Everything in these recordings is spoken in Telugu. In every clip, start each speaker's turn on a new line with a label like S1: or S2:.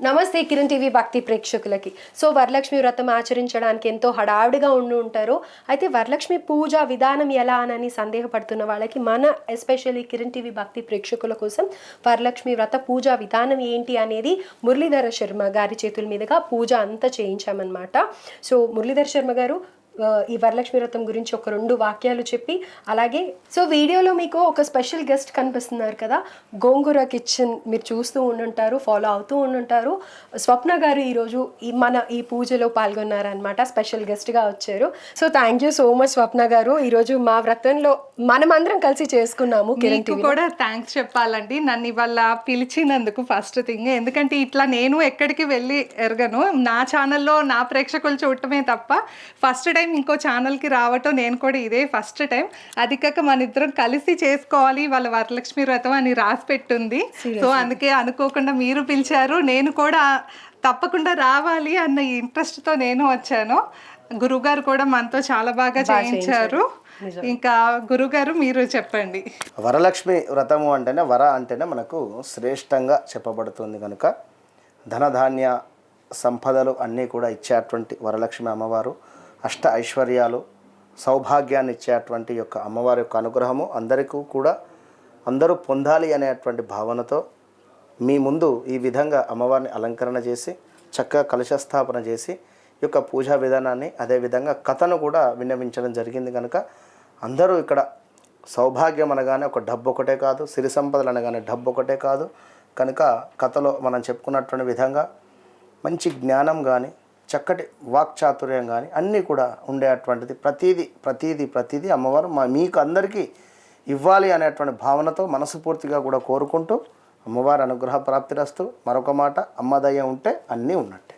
S1: నమస్తే కిరణ్ టీవీ భక్తి ప్రేక్షకులకి. సో వరలక్ష్మి వ్రతం ఆచరించడానికి ఎంతో హడావుడిగా ఉంటారు. అయితే వరలక్ష్మి పూజ విధానం ఎలా అని సందేహపడుతున్న వాళ్ళకి మన ఎస్పెషల్లీ కిరణ్ టీవీ భక్తి ప్రేక్షకుల కోసం వరలక్ష్మి వ్రత పూజా విధానం ఏంటి అనేది మురళీధర శర్మ గారి చేతుల మీదుగా పూజ అంతా చేయించామన్నమాట. సో మురళీధర శర్మ గారు ఈ వరలక్ష్మి వ్రతం గురించి ఒక 2 వాక్యాలు చెప్పి, అలాగే సో వీడియోలో మీకు ఒక స్పెషల్ గెస్ట్ కనిపిస్తున్నారు కదా, గోంగూర కిచెన్ మీరు చూస్తూ ఉండుంటారు, ఫాలో అవుతూ ఉండుంటారు. స్వప్న గారు ఈరోజు ఈ పూజలో పాల్గొన్నారనమాట, స్పెషల్ గెస్ట్గా వచ్చారు. So thank you so much Swapna గారు, ఈరోజు మా వ్రతంలో మనమందరం కలిసి చేసుకున్నాము.
S2: మీకు కూడా థ్యాంక్స్ చెప్పాలండి నన్ను ఇవాళ పిలిచినందుకు. ఫస్ట్ థింగ్ ఎందుకంటే ఇట్లా నేను ఎక్కడికి వెళ్ళి ఎరగను, నా ఛానల్లో నా ప్రేక్షకులు చూడటమే తప్ప ఫస్ట్ టైం ఇంకో ఛానల్కి రావటం నేను కూడా ఇదే ఫస్ట్ టైం. అది కాక మన ఇద్దరం కలిసి చేసుకోవాలి వాళ్ళ వరలక్ష్మి వ్రతం అని రాసి పెట్టుంది. సో అందుకే అనుకోకుండా మీరు పిలిచారు, నేను కూడా తప్పకుండా రావాలి అన్న ఇంట్రెస్ట్తో నేను వచ్చాను. గురుగారు కూడా మనతో చాలా బాగా చేయించారు. ఇంకా గురుగారు మీరు చెప్పండి.
S3: వరలక్ష్మి వ్రతము అంటేనే అంటేనే మనకు శ్రేష్టంగా చెప్పబడుతుంది కనుక ధనధాన్య సంపదలు అన్నీ కూడా ఇచ్చేటువంటి వరలక్ష్మి అమ్మవారు, అష్ట ఐశ్వర్యాలు సౌభాగ్యాన్ని ఇచ్చేటువంటి యొక్క అమ్మవారి యొక్క అనుగ్రహము అందరికీ కూడా అందరూ పొందాలి అనేటువంటి భావనతో మీ ముందు ఈ విధంగా అమ్మవారిని అలంకరణ చేసి చక్కగా కలశస్థాపన చేసి ఈ యొక్క పూజా విధానాన్ని అదేవిధంగా కథను కూడా విన్నవించడం జరిగింది. కనుక అందరూ ఇక్కడ సౌభాగ్యం అనగానే ఒక డబ్బు ఒకటే కాదు, సిరి సంపదలు అనగానే డబ్బు ఒకటే కాదు. కనుక కథలో మనం చెప్పుకున్నటువంటి విధంగా మంచి జ్ఞానం కానీ చక్కటి వాక్చాతుర్యం కానీ అన్నీ కూడా ఉండేటువంటిది ప్రతీది అమ్మవారు మీకు అందరికీ ఇవ్వాలి అనేటువంటి భావనతో మనస్ఫూర్తిగా కూడా కోరుకుంటూ అమ్మవారి అనుగ్రహ ప్రాప్తిరస్తు. మరొక మాట, అమ్మదయ్య ఉంటే అన్నీ ఉన్నట్టే.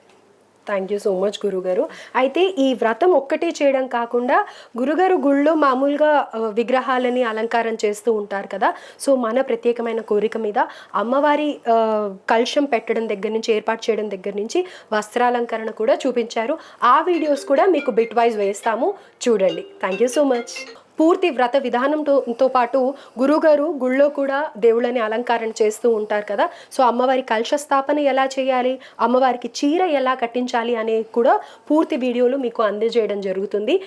S1: థ్యాంక్ యూ సో మచ్ గురుగారు. అయితే ఈ వ్రతం ఒక్కటే చేయడం కాకుండా గురుగారు గుళ్ళో మామూలుగా విగ్రహాలని అలంకారం చేస్తూ ఉంటారు కదా, సో మన ప్రత్యేకమైన కోరిక మీద అమ్మవారి కలశం పెట్టడం దగ్గర నుంచి, ఏర్పాటు చేయడం దగ్గర నుంచి వస్త్రాలంకరణ కూడా చూపించారు. ఆ వీడియోస్ కూడా మీకు బిట్ వైజ్ వేస్తాము, చూడండి. Thank you so much. పూర్తి వ్రత విధానంతో పాటు గురుగారు గుళ్ళో కూడా దేవుళ్ళని అలంకరణ చేస్తూ ఉంటారు కదా, సో అమ్మవారి కలశ స్థాపన ఎలా చేయాలి, అమ్మవారికి చీర ఎలా కట్టించాలి అనే కూడా పూర్తి వీడియోలు మీకు అందజేయడం జరుగుతుంది.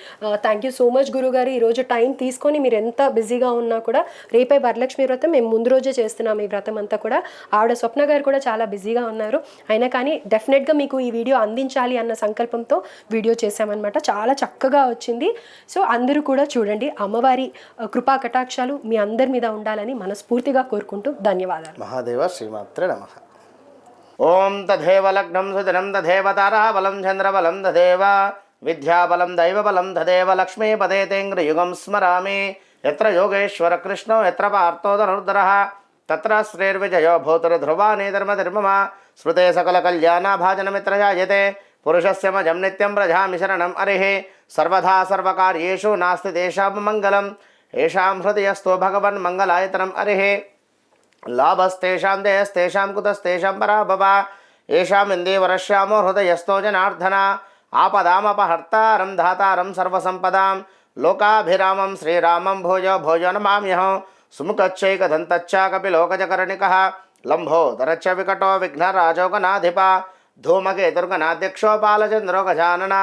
S1: థ్యాంక్ యూ సో మచ్ గురుగారు. ఈరోజు టైం తీసుకొని మీరు ఎంత బిజీగా ఉన్నా కూడా, రేపే వరలక్ష్మి వ్రతం, మేము ముందు రోజే చేస్తున్నాం ఈ వ్రతం అంతా కూడా. ఆవిడ స్వప్న గారు కూడా చాలా బిజీగా ఉన్నారు, అయినా కానీ డెఫినెట్గా మీకు ఈ వీడియో అందించాలి అన్న సంకల్పంతో వీడియో చేశామన్నమాట. చాలా చక్కగా వచ్చింది. సో అందరూ కూడా చూడండి. అమ్మవారి కృపా కటాక్షాలు మీ అందరి మీద ఉండాలని మనస్ఫూర్తిగా కోరుకుంటూ ధన్యవాదాలు.
S3: మహాదేవ శ్రీమాత్రే నమః. ఓం తథేవ లగ్నం సుదినం తథేవ తారాబలం చంద్రబలం తథేవ విద్యాబలం దైవబలం తథేవ లక్ష్మీ పదేతేంద్రయుగం స్మరామి. యత్ర యోగేశ్వర కృష్ణో యత్ర పార్థో ధనుర్ధరః తత్ర శ్రేర్విజయో భూతుర్ధ్రువాని ధర్మధర్మమ స్మృతే సకల కళ్యాణభాజనమిత్ర జాయతే పురుషస్య మజం నిత్యం ప్రజామి శరణం హరిః. సర్వదా సర్వకార్యేషు నాస్తి తేషాం మంగళం ఏషాం హృదయస్థో భగవన్ మంగళాయతనం హరిః. లాభస్తేషాం దేయస్తేషాం కుతస్తేషాం పరాభవ ఏషాం ఇందేవరశ్యామో హృదయస్థో జనార్దన. ఆపదామపహర్తారం ధాతారం సర్వసంపదాం లోకాభిరామం శ్రీరామం భోజో భోజో నమామ్యహం. సుముఖచ్చైకదంతచ్చ కపిలోకజకర్ణికః లంబోదరచ్చ వికటో విఘ్నరాజోగనాధిప ధూమకేతుర్గణాధ్యక్షో బాలచంద్రో గజానన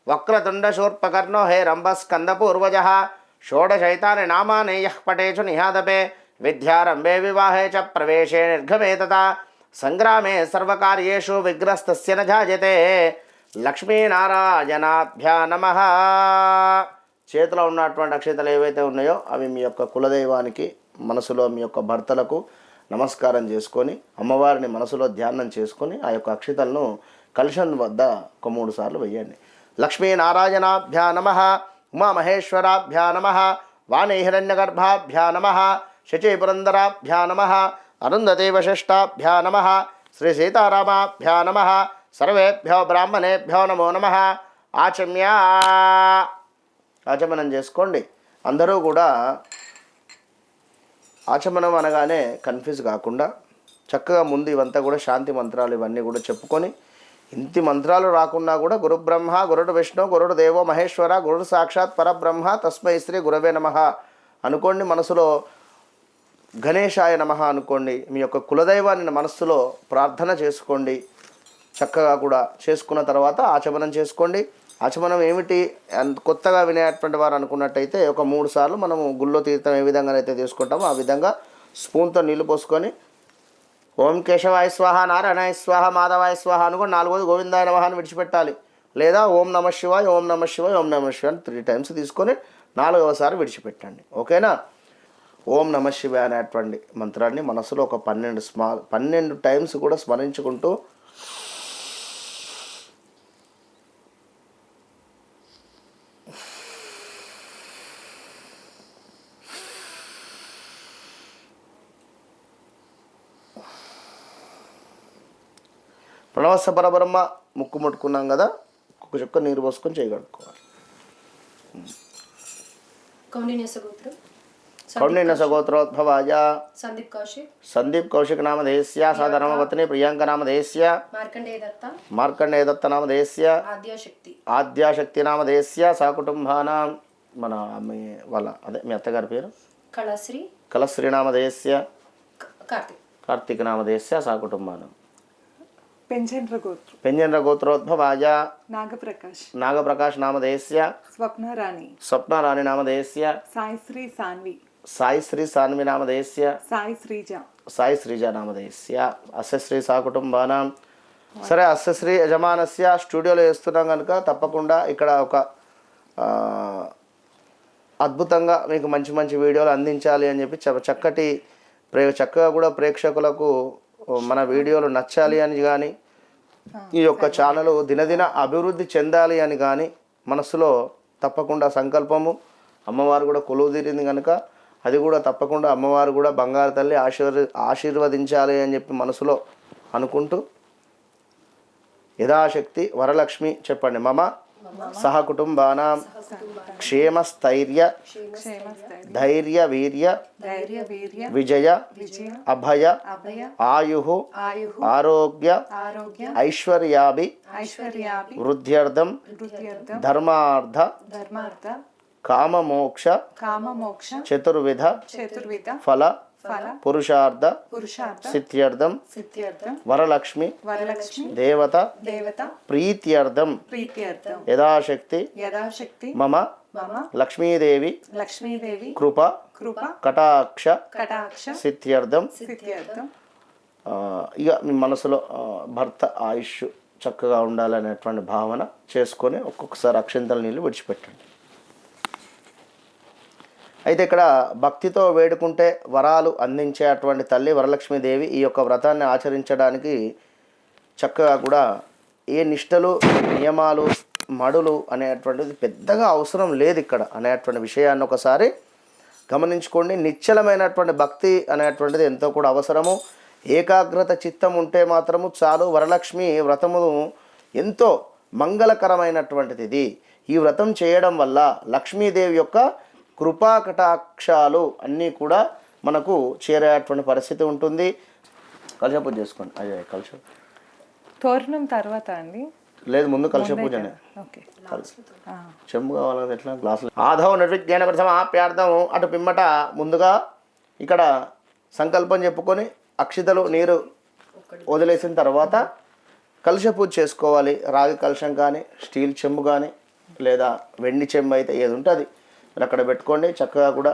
S3: వక్రతుండ శూర్పకర్ణో హేరంబస్కందపూర్వజః. షోడశైతాని నామాని యః పఠేషు నిహాదపే విద్యారంభే వివాహే చ ప్రవేశే నిర్గమే తథా సంగ్రామే సర్వకార్యేషు విగ్రస్తస్య న జాయతే. లక్ష్మీనారాయణాభ్యా నమః. చేతిలో ఉన్నటువంటి అక్షతలు ఏవైతే ఉన్నాయో అవి మీ యొక్క కులదైవానికి మనసులో మీ యొక్క భర్తలకు నమస్కారం చేసుకొని అమ్మవారిని మనసులో ధ్యానం చేసుకొని ఆ యొక్క అక్షతలను కలశం వద్ద ఒక 3 సార్లు వేయండి. లక్ష్మీనారాయణాభ్యా నమః, ఉమామహేశ్వరాభ్యా నమః, వాణీ హిరణ్యగర్భాభ్యా నమః, శచీపురందరాభ్యా నమః, అరుంధతీ వశిష్టాభ్యా నమః, శ్రీ సీతారామాభ్యా నమః. సర్వేభ్యో బ్రాహ్మణేభ్యో నమో నమః. ఆచమనం చేసుకోండి. అందరూ కూడా ఆచమనం అనగానే కన్ఫ్యూజ్ కాకుండా చక్కగా ముందు ఇవంతా కూడా శాంతి మంత్రాలు ఇవన్నీ కూడా చెప్పుకొని, ఇంటి మంత్రాలు రాకున్నా కూడా గురు బ్రహ్మ గురుడు విష్ణు గురుడు దేవో మహేశ్వర గురుడు సాక్షాత్ పరబ్రహ్మ తస్మై శ్రీ గురవే నమః అనుకోండి. మనసులో గణేశాయ నమః అనుకోండి. మీ యొక్క కులదైవాన్ని మనస్సులో ప్రార్థన చేసుకోండి. చక్కగా కూడా చేసుకున్న తర్వాత ఆచమనం చేసుకోండి. ఆచమనం ఏమిటి కొత్తగా వినేటువంటి వారు అనుకున్నట్టయితే ఒక 3 సార్లు మనము గుళ్ళో తీర్థం ఏ విధంగా అయితే తీసుకుంటామో ఆ విధంగా స్పూన్తో నీళ్లు పోసుకొని ఓం కేశవాయ స్వాహ, నారాయణాయ స్వాహ, మాధవాయ స్వాహ అనుకుని 4వది గోవిందాయ నమః అని విడిచిపెట్టాలి. లేదా ఓం నమ శివాయ, ఓం నమ శివాయ, ఓం నమ శివాయ అని 3 టైమ్స్ తీసుకొని 4వసారి విడిచిపెట్టండి. ఓకేనా? ఓం నమ శివాయ అనేటువంటి మంత్రాన్ని మనసులో ఒక 12 టైమ్స్ కూడా స్మరించుకుంటూ ప్రణవస్య పరబ్రహ్మ ముక్కు ముట్టుకున్నాం కదా, ఒక చుక్క నీరు పోసుకొని చేయగలుగుకోవాలి. కౌండిన్య సగోత్రోద్భవాయ సందీప్ కౌశిక్ నామధేయస్య సా ధర్మపత్ని ప్రియాంక నామధేయస్య మార్కండేయ దత్త నామధేయస్య ఆద్యాశక్తి నామధేయస్య సా కుటుంబానాం మన వాళ్ళ అదే మీ అత్తగారి పేరు కళశ్రీ నామధేయస్య కార్తీక నామధేయస్య సా కుటుంబానాం పెంజండ్ర గోత్రోద్భవాయ నాగప్రకాష్ నామధేయస్య స్వప్నారాణి నామధేయస్య సాయి శ్రీ సాన్వి నామధేయస్య సాయి శ్రీజ నామధేయస్య అస్య శ్రీ సా కుటుంబానాం. సరే, అస్య శ్రీ యజమానస్య స్టూడియోలో వేస్తున్నాం కనుక తప్పకుండా ఇక్కడ ఒక అద్భుతంగా మీకు మంచి మంచి వీడియోలు అందించాలి అని చెప్పి చక్కగా కూడా ప్రేక్షకులకు మన వీడియోలు నచ్చాలి అని కానీ ఈ యొక్క ఛానల్ దినదిన అభివృద్ధి చెందాలి అని కానీ మనసులో తప్పకుండా సంకల్పము. అమ్మవారు కూడా కొలువు తీరింది కనుక అది కూడా తప్పకుండా అమ్మవారు కూడా బంగారు తల్లి ఆశీర్వదించాలి అని చెప్పి మనసులో అనుకుంటూ యథాశక్తి వరలక్ష్మి చెప్పండి. మమ సహ కుటుంబానాం క్షేమస్థైర్య ధైర్య వీర్య విజయ అభయ ఆయు ఆరోగ్య ఐశ్వర్యాభి వృద్ధ్యర్థం ధర్మార్థ కామమోక్ష చతుర్విధ ఫల పురుషార్థ సిద్ధ్యర్థం వరలక్ష్మి దేవత ప్రీత్యర్థం యథాశక్తి మమ లక్ష్మీదేవి కృప కటాక్ష సిద్ధ్యర్థం. ఇక మీ మనసులో భర్త ఆయుష్ చక్కగా ఉండాలనేటువంటి భావన చేసుకొని ఒక్కొక్కసారి అక్షంతల నీళ్ళు విడిచిపెట్టండి. అయితే ఇక్కడ భక్తితో వేడుకుంటే వరాలు అందించే అటువంటి తల్లి వరలక్ష్మీదేవి ఈ యొక్క వ్రతాన్ని ఆచరించడానికి చక్కగా కూడా ఏ నిష్టలు నియమాలు మడులు అనేటువంటిది పెద్దగా అవసరం లేదు ఇక్కడ అనేటువంటి విషయాన్ని ఒకసారి గమనించుకోండి. నిశ్చలమైనటువంటి భక్తి అనేటువంటిది ఎంతో కూడా అవసరము. ఏకాగ్రత చిత్తం ఉంటే మాత్రము చాలు. వరలక్ష్మి వ్రతము ఎంతో మంగళకరమైనటువంటిది. ఇది ఈ వ్రతం చేయడం వల్ల లక్ష్మీదేవి యొక్క కృపా కటాక్షాలు అన్నీ కూడా మనకు చేరేటువంటి పరిస్థితి ఉంటుంది. కలశ పూజ చేసుకోండి. అయ్యో కలశ
S2: తోరణం తర్వాత అండి
S3: లేదు, ముందు కలశ పూజనే. చెంబు కావాలి కదా, ఎట్లా గ్లాసులు ఆధవ నిర్విజ్ఞాన ప్రథమాప్యార్థం. అటు పిమ్మట ముందుగా ఇక్కడ సంకల్పం చెప్పుకొని అక్షితలు నీరు వదిలేసిన తర్వాత కలశ పూజ చేసుకోవాలి. రాగి కలశం కానీ స్టీల్ చెంబు కానీ లేదా వెండి చెంబు అయితే ఏది ఉంటుంది అక్కడ పెట్టుకోండి. చక్కగా కూడా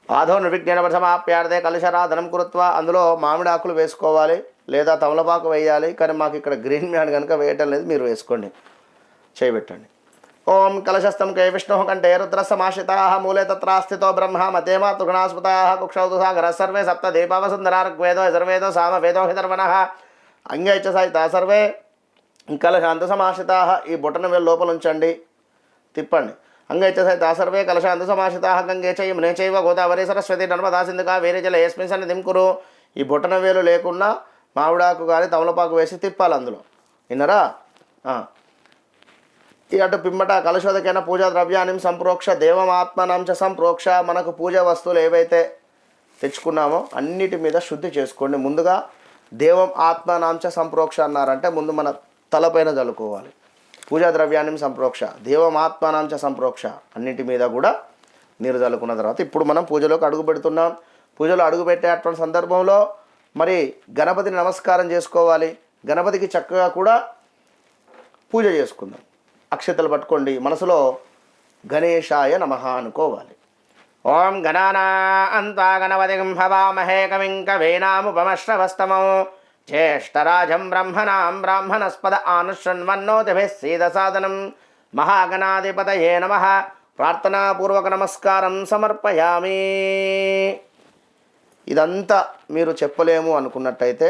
S3: ఆధవ నిర్విజ్ఞాన ప్రథమాప్యార్థే కలశరాధనం కృత్వా. అందులో మామిడి ఆకులు వేసుకోవాలి లేదా తమలపాకు వేయాలి. కానీ మాకు ఇక్కడ గ్రీన్ మ్యాన్ కనుక వేయటం లేదు, మీరు వేసుకోండి, చేయబెట్టండి. ఓం కలశస్థం కే విష్ణు కంఠే రుద్రసమాశ్రితా మూలే తత్రాస్థితో బ్రహ్మ మతే మాతృగుణాస్మృతా కుక్షౌతు సాగర సర్వే సప్త దీపావసుందరా ఋగ్వేదో యజుర్వేదో సామవేదో హిధర్వణః అంగే చ సహితా సర్వే కలశాంత సమాశ్రితా. ఈ బొటన వేలు లోపల ఉంచండి, తిప్పండి. అంగే చ సహితా సర్వే కలశాంత సమాశ్రితా గంగే చ యమునే చైవ గోదావరి సరస్వతి నర్మదా సింధు కావేరీ జల యస్మిన్ సన్నిధిం కురు. ఈ బొటన వేలు లేకుండా మామిడాకు కానీ తమలపాకు వేసి తిప్పాలి అందులో. విన్నరా? ఈ అటు పిమ్మట కలశోదకైన పూజా ద్రవ్యాన్ని సంప్రోక్ష దేవమాత్మనం చ సంప్రోక్ష. మనకు పూజా వస్తువులు ఏవైతే తెచ్చుకున్నామో అన్నిటి మీద శుద్ధి చేసుకోండి. ముందుగా దేవం ఆత్మనాంచ సంప్రోక్ష అన్నారంటే ముందు మన తలపైన చల్లుకోవాలి. పూజా ద్రవ్యాన్ని సంప్రోక్ష దేవమాత్మనాంచ సంప్రోక్ష అన్నిటి మీద కూడా నీరు చల్లుకున్న తర్వాత ఇప్పుడు మనం పూజలోకి అడుగు పెడుతున్నాం. పూజలో అడుగు పెట్టేటువంటి సందర్భంలో మరి గణపతిని నమస్కారం చేసుకోవాలి. గణపతికి చక్కగా కూడా పూజ చేసుకుందాం. అక్షతలు పట్టుకోండి, మనసులో గణేశాయ నమః అనుకోవాలి. ఓం గణానాన్తా గణపతిం హవామహే కవిం కవీనాముపమశ్రవస్తమం జ్యేష్ఠరాజం బ్రహ్మణాం బ్రాహ్మణస్పద ఆనుశృణ్వన్నోతిభిः సీదసాదనం మహాగణాధిపతయే నమః. ప్రార్థనాపూర్వక నమస్కారం సమర్పయామి. ఇదంతా మీరు చెప్పలేము అనుకున్నట్టయితే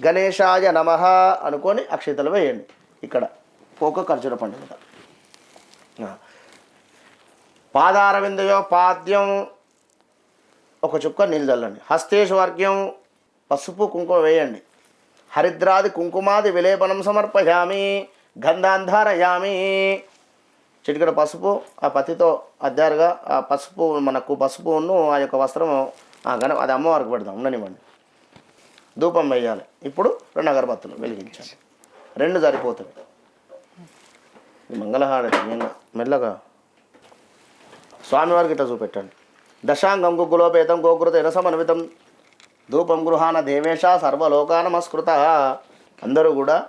S3: గణేశాయ నమః అనుకొని అక్షతలు వేయండి. ఇక్కడ పోక ఖర్జూర పండుగ పాదారవిందయో పాద్యం ఒక చుక్క నీళ్ళు చల్లండి. హస్తేశ్వర్గ్యం పసుపు కుంకుమ వేయండి. హరిద్రాది కుంకుమాది విలేపనం సమర్పయామి. గంధాంధారయామి. చిటికెడు పసుపు ఆ పతితో అద్దారుగా ఆ పసుపు మనకు పసుపును ఆ యొక్క వస్త్రం అది అమ్మవారికి పెడదాం, ఉండనివ్వండి. ధూపం వేయాలి. ఇప్పుడు 2 అగరబత్తులు వెలిగించండి. 2 సరిపోతుంది. మంగళహారతి మెల్లగా స్వామివారికి ఇట్లా చూపెట్టండి. దశాంగం గుగ్గులోపేతం గోకృత రసమన్వితం ధూపం గృహాన దేవేశ సర్వలోకానమస్కృత. అందరూ కూడా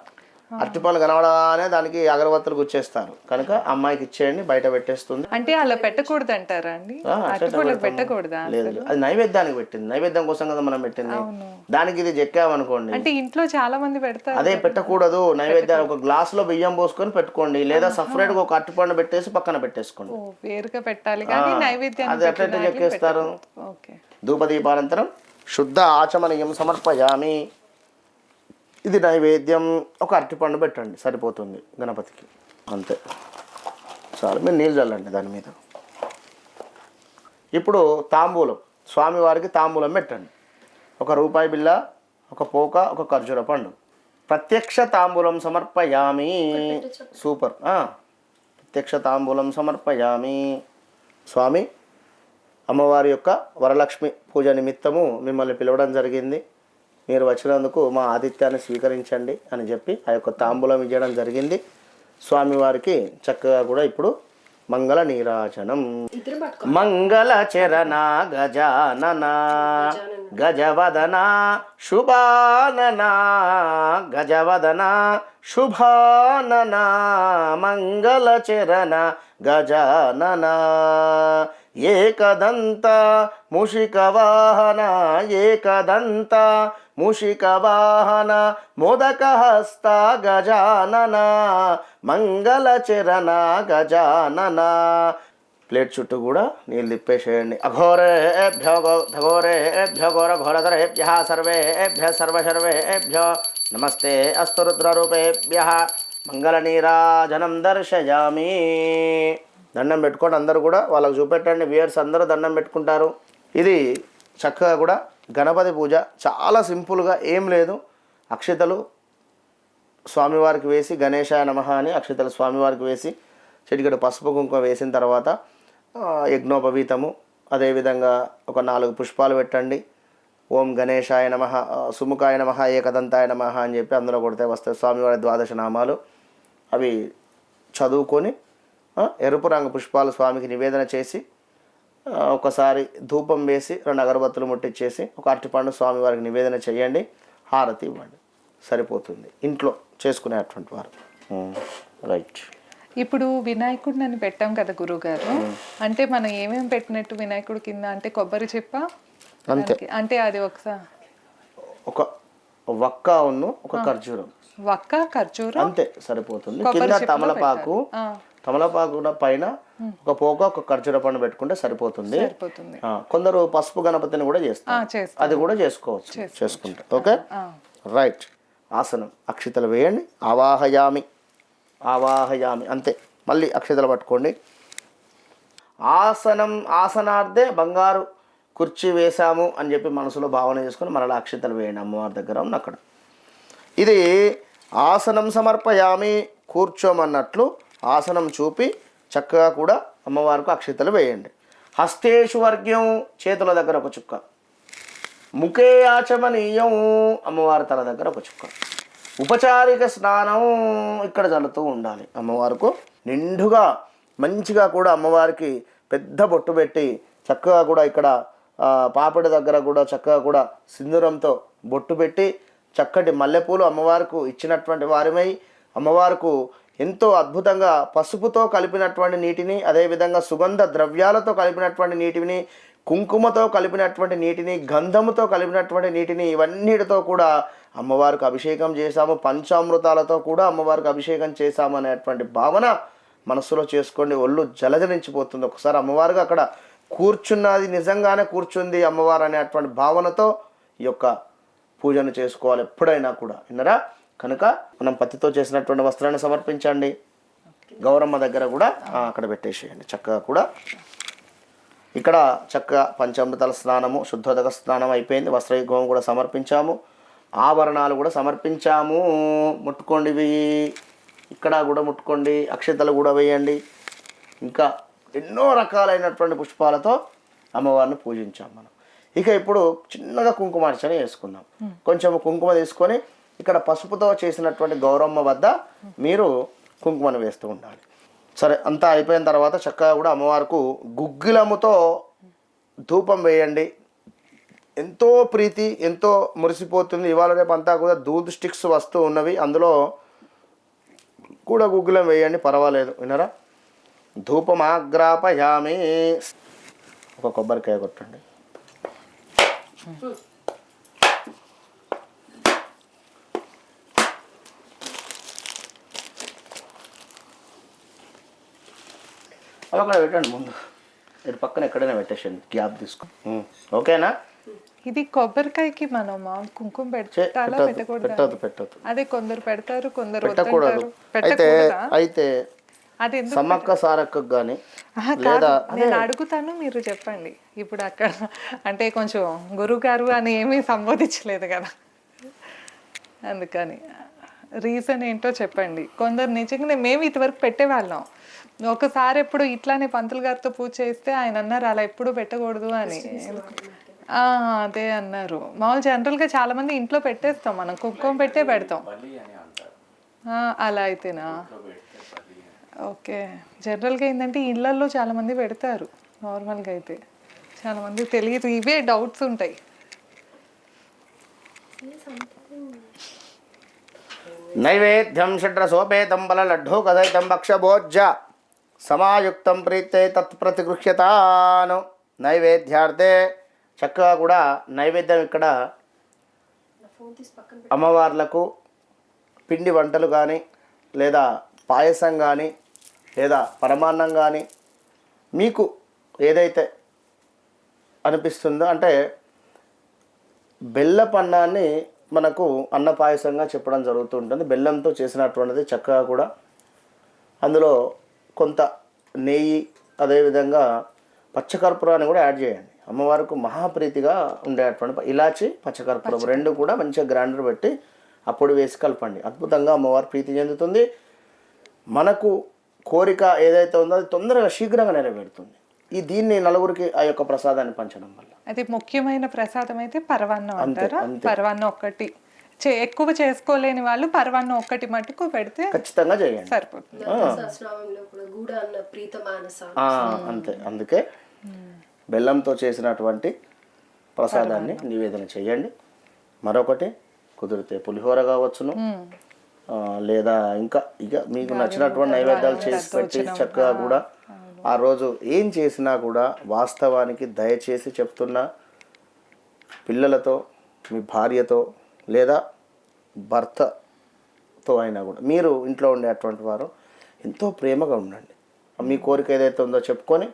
S3: అరటిపళ్ళు కనబడగానే దానికి అగరబత్తులు గుచ్చేస్తారు కనుక అమ్మాయికి ఇచ్చేయండి, బయట పెట్టేస్తుంది.
S2: అంటే అలా పెట్టకూడదు అంటారా అండి? పెట్టకూడదా?
S3: లేదు, అది నైవేద్యానికి పెట్టింది. నైవేద్యం కోసం కదా మనం పెట్టింది. దానికి ఇది చెక్కామనుకోండి,
S2: అంటే ఇంట్లో చాలా మంది పెడతారు.
S3: అదే పెట్టకూడదు. నైవేద్యాన్ని ఒక గ్లాసులో బియ్యం పోసుకొని పెట్టుకోండి, లేదా సపరేట్గా ఒక అరటిపండు పెట్టేసి పక్కన పెట్టేసుకోండి.
S2: వేరుగా పెట్టాలి కానీ నైవేద్యం
S3: అది ఎట్లయితే చెక్కేస్తారు.
S2: ఓకే.
S3: ధూపదీపానంతరం శుద్ధ ఆచమనీయం సమర్పయామి. ఇది నైవేద్యం. ఒక అరటిపండు పెట్టండి, సరిపోతుంది గణపతికి. అంతే చాలు. మీరు నీళ్ళు చల్లండి దాని మీద. ఇప్పుడు తాంబూలం, స్వామివారికి తాంబూలం పెట్టండి. 1 రూపాయి బిళ్ళ, 1 పోక, 1 ఖర్జూర పండు. ప్రత్యక్ష తాంబూలం సమర్పయామి. సూపర్. ప్రత్యక్ష తాంబూలం సమర్పయామి. స్వామి, అమ్మవారి యొక్క వరలక్ష్మి పూజ నిమిత్తము మిమ్మల్ని పిలవడం జరిగింది. మీరు వచ్చినందుకు మా ఆతిథ్యాన్ని స్వీకరించండి అని చెప్పి ఆ యొక్క తాంబూలం ఇవ్వడం జరిగింది. స్వామివారికి చక్కగా కూడా ఇప్పుడు మంగళ నీరాజనం. మంగళ చరణ గజానన గజవదన శుభానన గజవదన శుభానన మంగళ చరణ గజానన ఏకదంత మూషికవాహన ఏకదంత మూషికవాహన మోదకహస్త గజానన మంగళచరణ గజానన. ప్లేట్ చుట్టూ కూడా నీళ్ళు తిప్పేసేయండి. అఘోరేభ్యో ఘోరేభ్యో ఘోర ఘోరధరేభ్య సర్వేభ్య సర్వసర్వేభ్యో నమస్తే అస్తు రుద్రరూపేభ్య మంగళ నీరాజనం దర్శయామి. దండం పెట్టుకోండి. అందరూ కూడా వాళ్ళకు చూపెట్టండి. వ్యూయర్స్ అందరూ దండం పెట్టుకుంటారు. ఇది చక్కగా కూడా గణపతి పూజ చాలా సింపుల్గా, ఏం లేదు. అక్షతలు స్వామివారికి వేసి గణేశాయ నమః అని అక్షతలు స్వామివారికి వేసి చిటికెడు పసుపు కుంకుమ వేసిన తర్వాత యజ్ఞోపవీతము, అదేవిధంగా ఒక 4 పుష్పాలు పెట్టండి. ఓం గణేశాయ నమః, సుముఖాయ నమః, ఏకదంతాయ నమః అని చెప్పి అందులో కొడితే వస్తాయి స్వామివారి 12 నామాలు. అవి చదువుకొని ఎరుపు రంగు పుష్పాలు స్వామికి నివేదన చేసి ఒకసారి ధూపం వేసి 2 అగరబత్తులు ముట్టించేసి ఒక అరటిపండు స్వామివారికి నివేదన చేయండి. హారతి ఇవ్వండి, సరిపోతుంది. ఇంట్లో చేసుకునేటువంటి వారు. రైట్.
S2: ఇప్పుడు వినాయకుడిని అని పెట్టాం కదా గురుగారు, అంటే మనం ఏమేమి పెట్టినట్టు వినాయకుడి కింద? అంటే కొబ్బరి చెప్ప
S3: అంతే.
S2: అంటే అది ఒకసారి
S3: ఒక వక్క ఉన్ను ఒక ఖర్జూరం,
S2: వక్క ఖర్జూరం
S3: అంతే సరిపోతుంది. కింద తమలపాకు, తమలపాకు పైన ఒక పోక ఒక ఖర్జూర పండు పెట్టుకుంటే సరిపోతుంది. కొందరు పసుపు గణపతిని కూడా చేస్తారు, అది కూడా చేసుకోవచ్చు, చేసుకుంటారు. Okay, right. ఆసనం అక్షితలు వేయండి. ఆవాహయామి, ఆవాహయామి, అంతే. మళ్ళీ అక్షితలు పట్టుకోండి. ఆసనం, ఆసనార్థే బంగారు కుర్చీ వేశాము అని చెప్పి మనసులో భావన చేసుకొని మరలా అక్షితలు వేయండి. అమ్మవారి దగ్గర ఉన్న అక్కడ. ఇది ఆసనం సమర్పయామి, కూర్చోమన్నట్లు ఆసనం చూపి చక్కగా కూడా అమ్మవారికి అక్షితలు వేయండి. హస్తేషు వర్గ్యం, చేతుల దగ్గర ఒక చుక్క. ముఖే ఆచమనీయం, అమ్మవారి తల దగ్గర ఒక చుక్క. ఉపచారిక స్నానం ఇక్కడ జల్లుతూ ఉండాలి. అమ్మవారికి నిండుగా మంచిగా కూడా అమ్మవారికి పెద్ద బొట్టు పెట్టి చక్కగా కూడా ఇక్కడ పాపిడి దగ్గర కూడా చక్కగా కూడా సింధూరంతో బొట్టు పెట్టి చక్కటి మల్లెపూలు అమ్మవారికి ఇచ్చినటువంటి వారిమై అమ్మవారికి ఎంతో అద్భుతంగా పసుపుతో కలిపినటువంటి నీటిని, అదేవిధంగా సుగంధ ద్రవ్యాలతో కలిపినటువంటి నీటిని, కుంకుమతో కలిపినటువంటి నీటిని, గంధముతో కలిపినటువంటి నీటిని, ఇవన్నిటితో కూడా అమ్మవారికి అభిషేకం చేశాము. పంచామృతాలతో కూడా అమ్మవారికి అభిషేకం చేశాము అనేటువంటి భావన మనసులో చేసుకోండి. ఒళ్ళు జలజలించిపోతుంది. ఒకసారి అమ్మవారికి అక్కడ కూర్చున్నది నిజంగానే కూర్చుంది అమ్మవారు అనేటువంటి భావనతో ఈ యొక్క పూజను చేసుకోవాలి ఎప్పుడైనా కూడా. విన్నరా? కనుక మనం పత్తితో చేసినటువంటి వస్త్రాన్ని సమర్పించండి. గౌరమ్మ దగ్గర కూడా అక్కడ పెట్టేసేయండి చక్కగా కూడా. ఇక్కడ చక్కగా పంచామృతాల స్నానము, శుద్ధోదక స్నానం అయిపోయింది. వస్త్రయుగం కూడా సమర్పించాము, ఆభరణాలు కూడా సమర్పించాము. ముట్టుకోండి, ఇవి ఇక్కడ కూడా ముట్టుకోండి, అక్షతలు కూడా వేయండి. ఇంకా ఎన్నో రకాలైనటువంటి పుష్పాలతో అమ్మవారిని పూజించాం మనం. ఇక ఇప్పుడు చిన్నగా కుంకుమార్చన చేసుకుందాం. కొంచెం కుంకుమ తీసుకొని ఇక్కడ పసుపుతో చేసినటువంటి గౌరమ్మ వద్ద మీరు కుంకుమను వేస్తూ ఉండాలి. సరే, అంతా అయిపోయిన తర్వాత చక్కగా కూడా అమ్మవారికి గుగ్గిలముతో ధూపం వేయండి. ఎంతో ప్రీతి, ఎంతో మురిసిపోతుంది. ఇవాళ రేపు అంతా కూడా దూద్ స్టిక్స్ వస్తూ ఉన్నవి, అందులో కూడా గుగ్గిలం వేయండి, పర్వాలేదు. వినరా? ధూపమాగ్రాపయామి. ఒక కొబ్బరికాయ కొట్టండి. అక్కడ పెట్టండి ముందు, మీరు పక్కన ఎక్కడైనా పెట్టేసండి, గ్యాప్ తీసుకో. ఓకేనా?
S2: ఇది కొబ్బరికాయకి మనం కుంకుమ పెట్టాలా పెట్టకూడదు?
S3: పెట్టదు.
S2: అదే కొందరు పెడతారు, కొందరు
S3: పెట్టకూడదు. అయితే
S2: అది
S3: సమ్మక్క సారక్క కానీ
S2: నేను అడుగుతాను, మీరు చెప్పండి. ఇప్పుడు అక్కడ అంటే కొంచెం గురువు గారు అని ఏమీ సంబోధించలేదు కదా, అందుకని రీజన్ ఏంటో చెప్పండి. కొందరు నిజంగానే మేము ఇంతవరకు పెట్టేవాళ్ళం. ఒకసారి ఎప్పుడు ఇట్లానే పంతులు గారితో పూజ చేస్తే ఆయన అన్నారు అలా ఎప్పుడు పెట్టకూడదు అని. అదే అన్నారు. మామూలు జనరల్గా చాలా మంది ఇంట్లో పెట్టేస్తాం, మనం కుంకుమ పెట్టే పెడతాం. అలా అయితేనా? ఓకే. జనరల్గా ఏంటంటే ఇళ్ళల్లో చాలా మంది పెడతారు, నార్మల్గా అయితే చాలా మంది తెలియదు, ఇవే డౌట్స్ ఉంటాయి.
S3: నైవేద్యం షడ్రసోపేతం బలలడ్డూ కదైతం భక్షభోజ్య సమాయుక్తం ప్రీతే తత్ప్రతిగృహ్యతాను. నైవేద్యార్థే చక్కగా కూడా నైవేద్యం ఇక్కడ అమ్మవార్లకు పిండి వంటలు కానీ, లేదా పాయసం కానీ, లేదా పరమాన్నం కానీ, మీకు ఏదైతే అనిపిస్తుందో, అంటే బెల్లపన్నాన్ని మనకు అన్న పాయసంగా చెప్పడం జరుగుతూ ఉంటుంది. బెల్లంతో చేసినటువంటిది చక్కగా కూడా అందులో కొంత నెయ్యి, అదేవిధంగా పచ్చకర్పూరాన్ని కూడా యాడ్ చేయండి. అమ్మవారికి మహాప్రీతిగా ఉండేటువంటి ఇలాచి, పచ్చకర్పూరం రెండు కూడా మంచిగా గ్రైండర్ పెట్టి అప్పుడు వేసి కలపండి. అద్భుతంగా అమ్మవారు ప్రీతి చెందుతుంది. మనకు కోరిక ఏదైతే ఉందో అది తొందరగా శీఘ్రంగా నెరవేరుతుంది. దీన్ని నలుగురికి ఆ యొక్క ప్రసాదాన్ని పంచడం వల్ల.
S2: అది ముఖ్యమైన ప్రసాదం అయితే పరవాన్నం అంటారా? పరవాన్నం ఒక్కటి ఎక్కువ చేసుకోలేని వాళ్ళు పరవాన్నం ఒక్కటి మటుకు పెడితే
S3: ఖచ్చితంగా చేయండి,
S2: సరిపోతుంది.
S3: అంతే. అందుకే బెల్లంతో చేసినటువంటి ప్రసాదాన్ని నివేదన చేయండి. మరొకటి కుదిరితే పులిహోర కావచ్చును, లేదా ఇంకా ఇక మీకు నచ్చినటువంటి నైవేద్యాలు చేసి పెట్టి చక్కగా కూడా ఆ రోజు ఏం చేసినా కూడా వాస్తవానికి దయచేసి చెప్తున్నా, పిల్లలతో, మీ భార్యతో లేదా భర్తతో అయినా కూడా మీరు ఇంట్లో ఉండేటువంటి వారు ఎంతో ప్రేమగా ఉండండి. మీ కోరిక ఏదైతే ఉందో చెప్పుకొని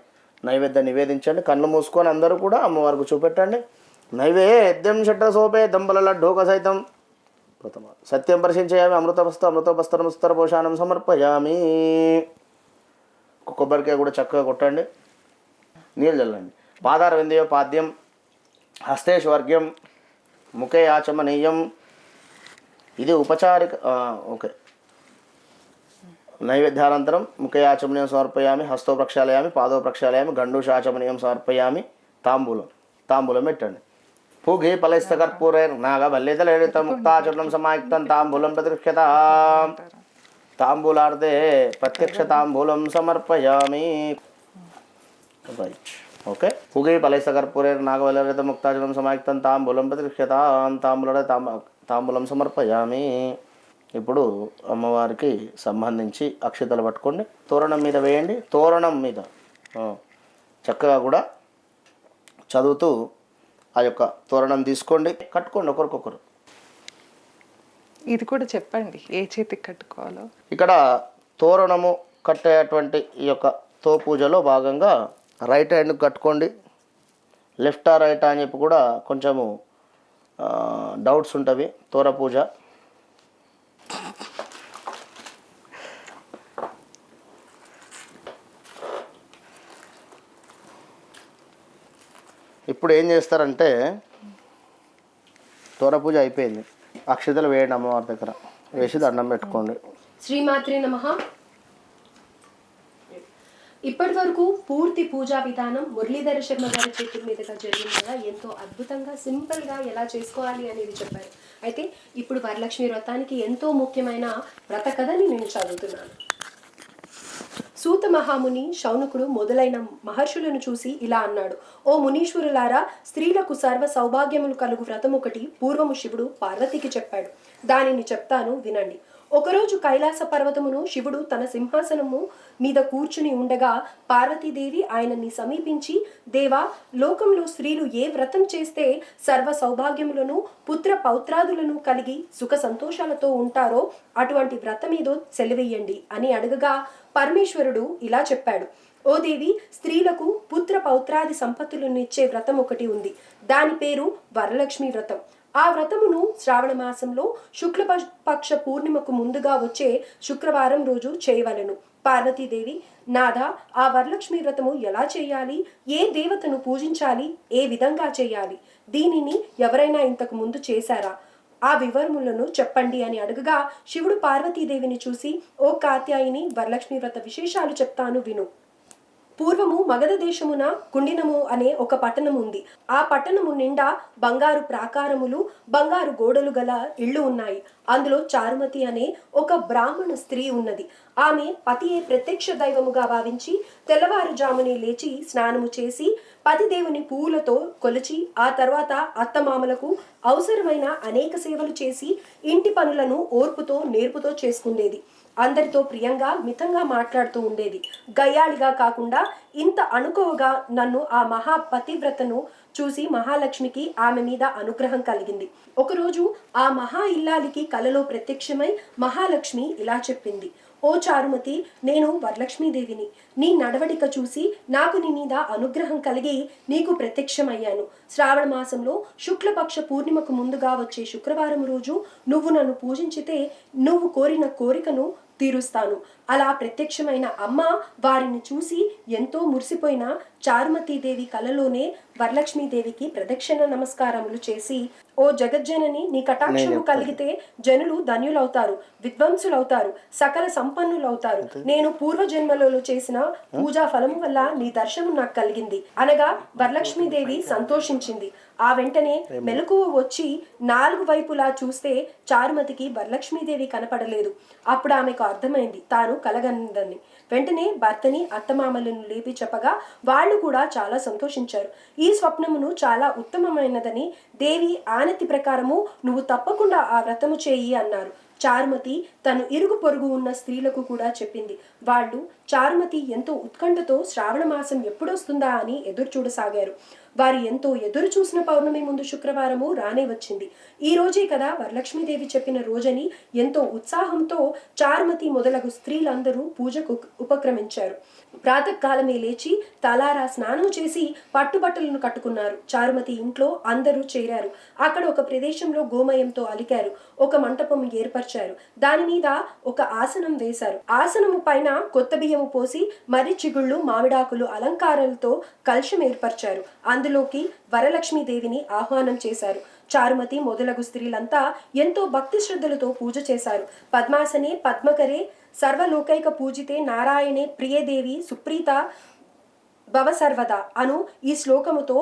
S3: నైవేద్యం నివేదించండి. కళ్ళు మూసుకొని అందరూ కూడా అమ్మవారికి చూపెట్టండి. నైవేద్యం షడ్రసోపే దంబలడ్డూ సైతం సత్యం పరిశీలించామి. అమృతవస్తు అమృతోపస్తరముస్తర పోషాణం సమర్పయామి. కొబ్బరికాయ కూడా చక్కగా కొట్టండి, నీళ్ళు చల్లండి. పాదార విందయో పాద్యం హస్తేశ్వర్గ్యం ముఖే ఆచమనీయం. ఇది ఉపచారిక. ఓకే. నైవేద్యానంతరం ముఖే ఆచమనీయం సమర్పయామి, హస్తో ప్రక్షాళయామి, పాదో ప్రక్షాళయామి, గండూషాచమనీయం సమర్పయామి. తాంబూలం పెట్టండి. పూఘీ ఫలైస్తకర్పూరైర్ నాగబల్లితలైత ముక్తాచరణం సమాయుక్తం తాంబూలం ప్రతిగృహ్యత. తాంబూలార్ధే ప్రత్యక్ష తాంబూలం సమర్పయామి. ఓకే. పూఘీ ఫలైస్తకర్పూరైర్ నాగబల్లితలైత ముక్తాచరణం సమాయుక్తం తాంబూలం ప్రతిగృహ్యత. తాంబూలం సమర్పయామి. ఇప్పుడు అమ్మవారికి సంబంధించి అక్షతలు పట్టుకోండి, తోరణం మీద వేయండి. తోరణం మీద చక్కగా కూడా చదువుతూ ఆ యొక్క తోరణం తీసుకోండి, కట్టుకోండి ఒకరికొకరు.
S2: ఇది కూడా చెప్పండి ఏ చేతికి కట్టుకోవాలో.
S3: ఇక్కడ తోరణము కట్టేటువంటి ఈ యొక్క తో పూజలో భాగంగా రైట్ హ్యాండ్కి కట్టుకోండి. లెఫ్టా రైటా అని చెప్పి కూడా కొంచెము డౌట్స్ ఉంటవి. తోర పూజ ఇప్పుడు ఏం చేస్తారంటే, తోర పూజ అయిపోయింది, అక్షతలు వేయండి అమ్మవారి దగ్గర, వేసి దండం పెట్టుకోండి.
S1: శ్రీమాత్రే నమః. ఇప్పటి వరకు పూర్తి పూజా విధానం మురళీధర శర్మ గారి చేతుల మీదుగా జరిగింది కదా, ఎంతో అద్భుతంగా సింపుల్గా ఎలా చేసుకోవాలి అనేది చెప్పారు. అయితే ఇప్పుడు వరలక్ష్మి వ్రతానికి ఎంతో ముఖ్యమైన వ్రత కథని నేను చదువుతున్నాను. సూత మహాముని, శౌనకుడు మొదలైన మహర్షులను చూసి ఇలా అన్నాడు: ఓ మునీశ్వరులారా, స్త్రీలకు సర్వ సౌభాగ్యములు కలుగు వ్రతం ఒకటి పూర్వము శివుడు పార్వతికి చెప్పాడు. దానిని చెప్తాను, వినండి. ఒకరోజు కైలాస పర్వతమును శివుడు తన సింహాసనము మీద కూర్చుని ఉండగా పార్వతీదేవి ఆయనని సమీపించి, దేవా, లోకంలో స్త్రీలు ఏ వ్రతం చేస్తే సర్వ సౌభాగ్యములను పుత్ర పౌత్రాదులను కలిగి సుఖ సంతోషాలతో ఉంటారో అటువంటి వ్రతమేదో సెలవేయండి అని అడగగా పరమేశ్వరుడు ఇలా చెప్పాడు: ఓ దేవి, స్త్రీలకు పుత్ర పౌత్రాది సంపత్తులను ఇచ్చే వ్రతం ఒకటి ఉంది. దాని పేరు వరలక్ష్మి వ్రతం. ఆ వ్రతమును శ్రావణ మాసంలో శుక్లపక్ష పూర్ణిమకు ముందుగా వచ్చే శుక్రవారం రోజు చేయవలెను. పార్వతీదేవి: నాథ, ఆ వరలక్ష్మి వ్రతము ఎలా చేయాలి? ఏ దేవతను పూజించాలి? ఏ విధంగా చేయాలి? దీనిని ఎవరైనా ఇంతకు ముందు చేశారా? ఆ వివరములను చెప్పండి అని అడగగా శివుడు పార్వతీదేవిని చూసి, ఓ కాత్యాయిని, వరలక్ష్మి వ్రత విశేషాలు చెప్తాను, విను. పూర్వము మగధ దేశమున కుండినము అనే ఒక పట్టణం ఉంది. ఆ పట్టణము నిండా బంగారు ప్రాకారములు, బంగారు గోడలు గల ఇళ్ళు ఉన్నాయి. అందులో చారుమతి అనే ఒక బ్రాహ్మణ స్త్రీ ఉన్నది. ఆమె పతియే ప్రత్యక్ష దైవముగా భావించి తెల్లవారుజామునే లేచి స్నానము చేసి పతిదేవుని పువ్వులతో కొలిచి ఆ తర్వాత అత్తమామలకు అవసరమైన అనేక సేవలు చేసి ఇంటి పనులను ఓర్పుతో నేర్పుతో చేసుకుండేది. అందరితో ప్రియంగా మితంగా మాట్లాడుతూ ఉండేది. గయ్యాళిగా కాకుండా ఇంత అణుకువగా నన్ను ఆ మహాపతివ్రతను చూసి మహాలక్ష్మికి ఆమె మీద అనుగ్రహం కలిగింది. ఒకరోజు ఆ మహా ఇల్లాలికి కలలో ప్రత్యక్షమై మహాలక్ష్మి ఇలా చెప్పింది: ఓ చారుమతి, నేను వరలక్ష్మీదేవిని. నీ నడవడిక చూసి నాకు నీ మీద అనుగ్రహం కలిగి నీకు ప్రత్యక్షమయ్యాను. శ్రావణ మాసంలో శుక్లపక్ష పూర్ణిమకు ముందుగా వచ్చే శుక్రవారం రోజు నువ్వు నన్ను పూజించితే నువ్వు కోరిన కోరికను తీరుస్తాను. అలా ప్రత్యక్షమైన అమ్మ వారిని చూసి ఎంతో మురిసిపోయిన చారుమతీదేవి కలలోనే వరలక్ష్మీదేవికి ప్రదక్షిణ నమస్కారములు చేసి, ఓ జగజ్జనని, నీ కటాక్షము కలిగితే జనులు ధన్యులవుతారు, విద్వాంసులవుతారు, సకల సంపన్నులవుతారు. నేను పూర్వజన్మలలో చేసిన పూజా ఫలము వల్ల నీ దర్శనం నాకు కలిగింది అనగా వరలక్ష్మీదేవి సంతోషించింది. ఆ వెంటనే మెలకువ వచ్చి 4 వైపులా చూస్తే చారుమతికి వరలక్ష్మీదేవి కనపడలేదు. అప్పుడు ఆమెకు అర్థమైంది తాను కలగందని. వెంటనే భర్తని, అత్తమామలను లేపి చెప్పగా వాళ్ళు కూడా చాలా సంతోషించారు. ఈ స్వప్నమును చాలా ఉత్తమమైనదని దేవి ఆనతి ప్రకారము నువ్వు తప్పకుండా ఆ వ్రతము చేయి అన్నారు. చారుమతి తను ఇరుగు పొరుగు ఉన్న స్త్రీలకు కూడా చెప్పింది. వాళ్ళు చారుమతి ఎంతో ఉత్కంఠతో శ్రావణ మాసం ఎప్పుడొస్తుందా అని ఎదురు చూడసాగారు. వారు ఎంతో ఎదురు చూసిన పౌర్ణమి ముందు శుక్రవారము రానే వచ్చింది. ఈ రోజే కదా వరలక్ష్మీదేవి చెప్పిన రోజని ఎంతో ఉత్సాహంతో చారుమతి మొదలగు స్త్రీలందరూ పూజకు ఉపక్రమించారు. ప్రాతకాలమే లేచి తలారా స్నానం చేసి పట్టుబట్టలను కట్టుకున్నారు. చారుమతి ఇంట్లో అందరూ చేరారు. అక్కడ ఒక ప్రదేశంలో గోమయంతో అలికారు. ఒక మంటపం ఏర్పరిచారు. దాని మీద ఒక ఆసనం వేశారు. ఆసనము పైన కొత్త బియ్యము పోసి మర్రి చిగుళ్ళు, మామిడాకులు అలంకారాలతో కలశం ఏర్పరిచారు. అందులోకి వరలక్ష్మీదేవిని ఆహ్వానం చేశారు. చారుమతి మొదలగు స్త్రీలంతా ఎంతో భక్తి శ్రద్ధలతో పూజ చేశారు. పద్మాసనే పద్మకరే సర్వలోకైక పూజితే నారాయణే ప్రియదేవి సుప్రీత భవ సర్వదా అను ఈ శ్లోకముతో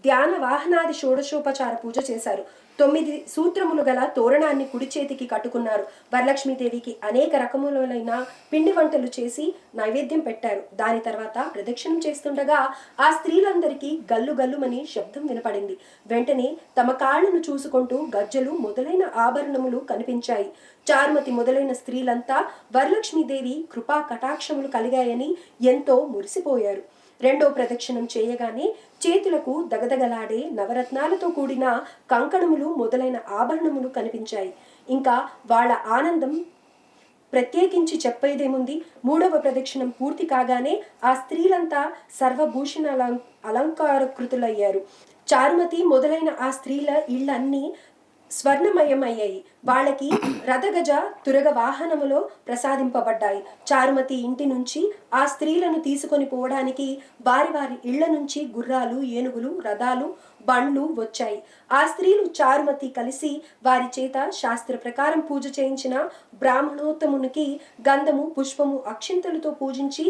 S1: ధ్యాన వాహనాది షోడశోపచార పూజ చేశారు. 9 సూత్రములు గల తోరణాన్ని కుడి చేతికి కట్టుకున్నారు. వరలక్ష్మీదేవికి అనేక రకములైన పిండి వంటలు చేసి నైవేద్యం పెట్టారు. దాని తర్వాత ప్రదక్షిణం చేస్తుండగా ఆ స్త్రీలందరికీ గల్లు గల్లుమని శబ్దం వినపడింది. వెంటనే తమ కాళ్లను చూసుకుంటూ గజ్జలు మొదలైన ఆభరణములు కనిపించాయి. చారుమతి మొదలైన స్త్రీలంతా వరలక్ష్మీదేవి కృపా కటాక్షములు కలిగాయని ఎంతో మురిసిపోయారు. రెండో ప్రదక్షిణం చేయగానే చేతులకు దగదగలాడే నవరత్నాలతో కూడిన కంకణములు మొదలైన ఆభరణములు కనిపించాయి. ఇంకా వాళ్ళ ఆనందం ప్రత్యేకించి చెప్పేదేముంది. మూడవ ప్రదక్షిణం పూర్తి కాగానే ఆ స్త్రీలంతా సర్వభూషణ అలంకారకృతులయ్యారు. చారుమతి మొదలైన ఆ స్త్రీల ఇళ్ళన్నీ స్వర్ణమయమయ్యాయి. వాళ్ళకి రథగజ తురగ వాహనములో ప్రసాదింపబడ్డాయి. చారుమతి ఇంటి నుంచి ఆ స్త్రీలను తీసుకొని పోవడానికి వారి వారి ఇళ్ల నుంచి గుర్రాలు, ఏనుగులు, రథాలు, బండ్లు వచ్చాయి. ఆ స్త్రీలు చారుమతి కలిసి వారి చేత శాస్త్ర ప్రకారం పూజ చేయించిన బ్రాహ్మణోత్తమునికి గంధము, పుష్పము, అక్షింతలతో పూజించి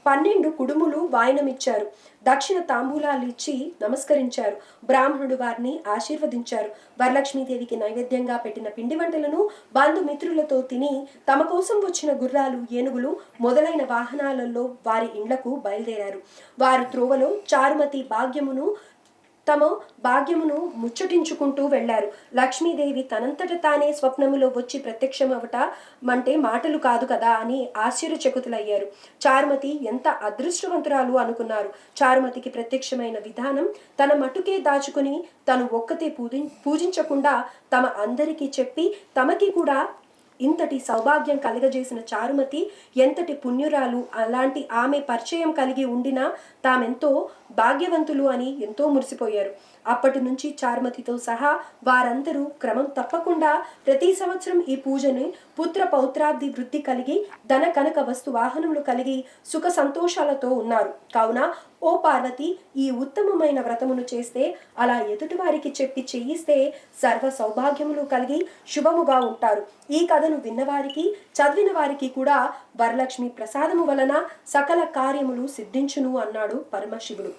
S1: 12 కుడుములు వాయనమిచ్చారు. దక్షిణ తాంబూలాలు ఇచ్చి నమస్కరించారు. బ్రాహ్మణుడు వారిని ఆశీర్వదించారు. వరలక్ష్మీదేవికి నైవేద్యంగా పెట్టిన పిండి వంటలను బంధుమిత్రులతో తిని తమ కోసం వచ్చిన గుర్రాలు, ఏనుగులు మొదలైన వాహనాలలో వారి ఇండ్లకు బయలుదేరారు. వారు త్రోవలో చారుమతి తమ భాగ్యమును ముచ్చటించుకుంటూ వెళ్లారు. లక్ష్మీదేవి తనంతట తానే స్వప్నములో వచ్చి ప్రత్యక్షమవట అంటే మాటలు కాదు కదా అని ఆశ్చర్యచకితులయ్యారు. చారుమతి ఎంత అదృష్టవంతురాలు అనుకున్నారు. చారుమతికి ప్రత్యక్షమైన విధానం తన మటుకే దాచుకుని తను ఒక్కతే పూజించకుండా తమ అందరికీ చెప్పి తమకి కూడా ఇంతటి సౌభాగ్యం కలగజేసిన చారుమతి ఎంతటి పుణ్యురాలు. అలాంటి ఆమె పరిచయం కలిగి ఉండినా తామెంతో భాగ్యవంతులు అని ఎంతో మురిసిపోయారు. అప్పటి నుంచి చారుమతితో సహా వారందరూ క్రమం తప్పకుండా ప్రతి సంవత్సరం ఈ పూజని పుత్ర పౌత్రాబ్ది వృద్ధి కలిగి ధన కనక వస్తు వాహనములు కలిగి సుఖ సంతోషాలతో ఉన్నారు. కావున ఓ పార్వతి, ఈ ఉత్తమమైన వ్రతమును చేస్తే, అలా ఎదుటి వారికి చెప్పి చేయిస్తే సర్వ సౌభాగ్యములు కలిగి శుభముగా ఉంటారు. ఈ కథను విన్నవారికి, చదివిన వారికి కూడా వరలక్ష్మి ప్రసాదము వలన సకల కార్యములు సిద్ధించును అన్నాడు పరమశివుడు.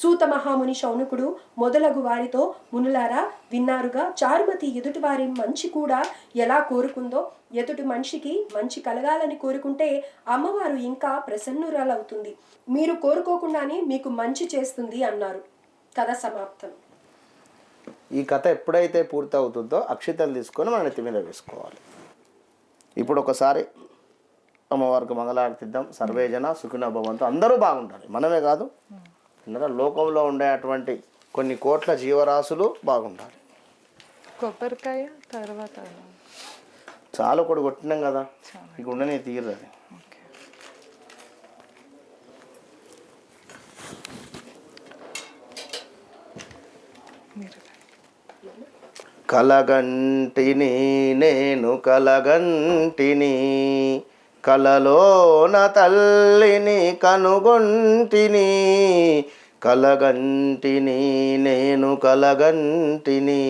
S1: సూత మహాముని శౌనకుడు మొదలగు వారితో, మునులారా విన్నారుగా, చారుమతి ఎదుటి వారి మంచి కూడా ఎలా కోరుకుందో, ఎదుటి మనిషికి మంచి కలగాలని కోరుకుంటే అమ్మవారు ఇంకా ప్రసన్నురాలవుతుంది. మీరు కోరుకోకుండానే మీకు మంచి చేస్తుంది అన్నారు. కథ సమాప్తం.
S3: ఈ కథ ఎప్పుడైతే పూర్తి అవుతుందో అక్షితలు తీసుకొని మన నెత్తి మీద వేసుకోవాలి. ఇప్పుడు ఒకసారి అమ్మవారికి మంగళారతిద్దాం. సర్వేజన సుఖినో భవంతు. అందరూ బాగుండాలి, మనమే కాదు, లోకంలో ఉండేటువంటి కొన్ని కోట్ల జీవరాశులు బాగుండాలి.
S2: కొబ్బరికాయ తర్వాత
S3: చాలా కూడా కొట్టినాం కదా, ఇక ఉండనే తీరది. కలగంటిని నేను కలగంటిని, కలలోన తల్లిని కనుగొంటిని. కలగంటిని నేను కలగంటిని,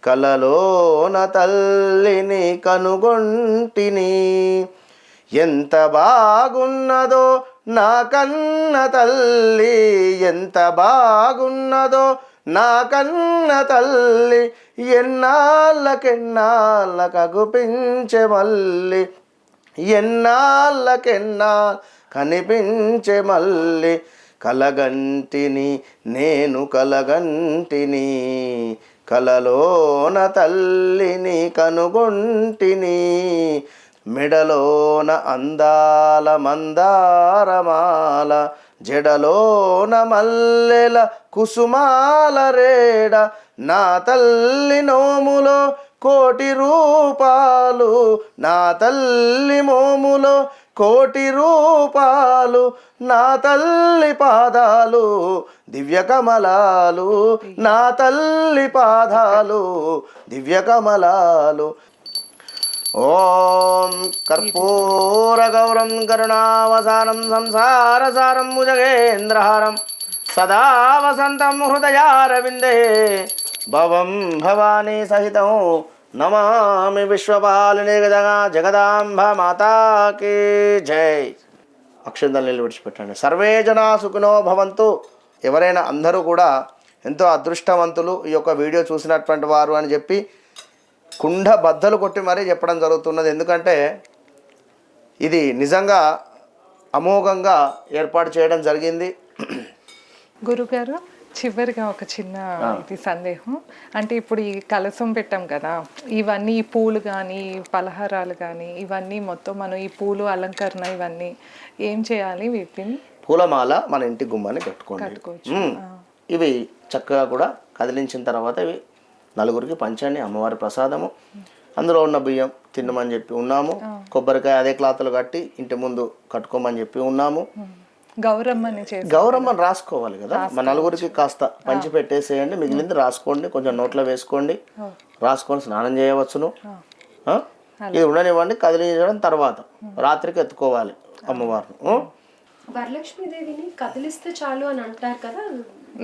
S3: కలలోన తల్లిని కనుగొంటిని. ఎంత బాగున్నదో నా కన్న తల్లి, ఎంత బాగున్నదో నా కన్న తల్లి. ఎన్నాళ్ళకెన్నాళ్ళకగుపించే మల్లి, ఎన్నాళ్ళకెన్నా కనిపించే మల్లి. కలగంటిని నేను కలగంటిని, కలలోన తల్లిని కనుగొంటిని. మెడలోన అందాల మందారమాల, జడలోన మల్లెల కుసుమాల రేడ. నా తల్లి నోములో 1,000,000 రూపాలు, నా తల్లి మోములో 1,000,000 రూపాలు. నా తల్లి పాదాలు దివ్య కమలాలు, నా తల్లి పాదాలు దివ్య కమలాలు. ఓం కర్పూర గౌరం కరుణావసానం సంసారసారం భుజగేంద్రహారం సదా వసంతం హృదయారవిందే భవం భవానీ సహితం నమామి విశ్వపాలిని జగదాంబ మాతాకి జై. అక్షంతలు విడిచిపెట్టండి. సర్వే జనా సుఖినో భవంతు. ఎవరైనా అందరూ కూడా ఎంతో అదృష్టవంతులు ఈ యొక్క వీడియో చూసినటువంటి వారు అని చెప్పి కుండ బద్దలు కొట్టి మరీ చెప్పడం జరుగుతున్నది. ఎందుకంటే ఇది నిజంగా అమోఘంగా ఏర్పాటు చేయడం జరిగింది.
S2: గురుగారు చివరిగా ఒక చిన్న ఇది సందేహం, అంటే ఇప్పుడు ఈ కలసం పెట్టాం కదా, ఇవన్నీ ఈ పూలు కానీ పలహారాలు కానీ ఇవన్నీ మొత్తం మనం ఈ పూలు అలంకరణ ఇవన్నీ ఏం చేయాలి? వీటిని
S3: పూలమాల మన ఇంటి గుమ్మాన్ని కట్టుకోండి.
S2: కట్టుకోవచ్చు.
S3: ఇవి చక్కగా కూడా కదిలించిన తర్వాత ఇవి నలుగురికి పంచండి, అమ్మవారి ప్రసాదము. అందులో ఉన్న బియ్యం తినమని చెప్పి ఉన్నాము. కొబ్బరికాయ అదే క్లాతులు కట్టి ఇంటి ముందు కట్టుకోమని చెప్పి ఉన్నాము.
S2: గౌరమ్మని చేసి
S3: గౌరమ్మని రాసుకోవాలి కదా, మన నలుగురికి కాస్త పంచి పెట్టేసేయండి, మిగిలింది రాసుకోండి, కొంచెం నోట్లో వేసుకోండి, రాసుకొని స్నానం చేయవచ్చును. ఇది ఉండనివ్వండి, కదిలించడం తర్వాత రాత్రికి ఎత్తుకోవాలి అమ్మవారిని.
S1: వరలక్ష్మీదేవిని కదిలిస్తే చాలు అని అంటారు కదా,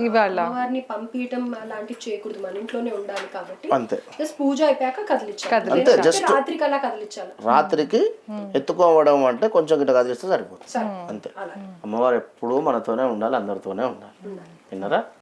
S2: ఇవాళ
S1: అమ్మవారిని పంపించడం అలాంటివి చేయకూడదు, మన ఇంట్లోనే ఉండాలి కాబట్టి
S3: అంతే,
S1: జస్ట్ పూజ అయిపోయాక కదిలించాలి.
S3: అంతే, జస్ట్
S1: రాత్రికి అలా కదిలించాలి.
S3: రాత్రికి ఎత్తుకోవడం అంటే కొంచెం గిట్ట కదిలిస్తే సరిపోతుంది, అంతే. అమ్మవారు ఎప్పుడూ మనతోనే ఉండాలి, అందరితోనే ఉండాలి. విన్నారా?